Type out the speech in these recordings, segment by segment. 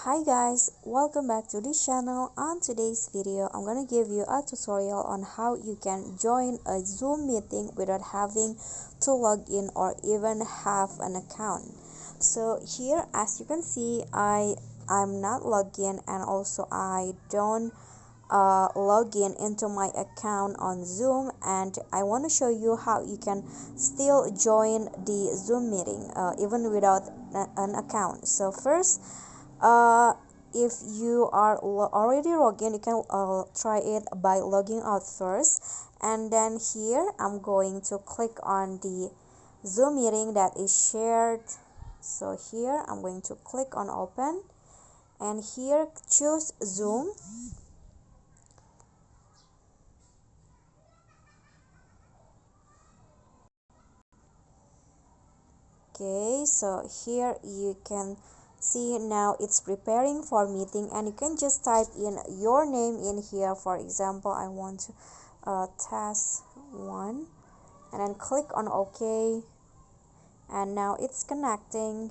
Hi guys, welcome back to this channel. On today's video, I'm gonna give you a tutorial on how you can join a Zoom meeting without having to log in or even have an account. So here, as you can see, I'm not logged in, and also I don't log in into my account on Zoom, and I want to show you how you can still join the Zoom meeting even without an account. So first, if you are already logged in, you can try it by logging out first, and then here I'm going to click on the Zoom meeting that is shared. So here I'm going to click on open, and here choose Zoom. Okay, so here you can see now it's preparing for meeting, and you can just type in your name in here. For example, I want to test one, and then click on OK, and now it's connecting.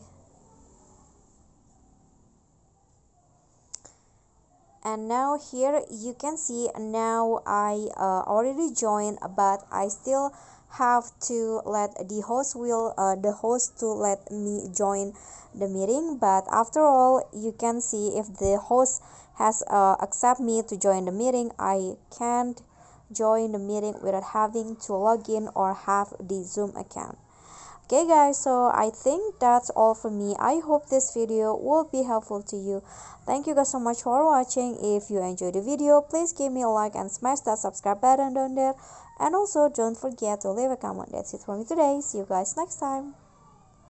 And now here you can see now I already joined, but I still have to let the host to let me join the meeting. But after all, you can see if the host has accept me to join the meeting, I can't join the meeting without having to log in or have the Zoom account. Okay guys, so I think that's all for me. I hope this video will be helpful to you. Thank you guys so much for watching. If you enjoyed the video, please give me a like and smash that subscribe button down there. And also don't forget to leave a comment. That's it for me today. See you guys next time.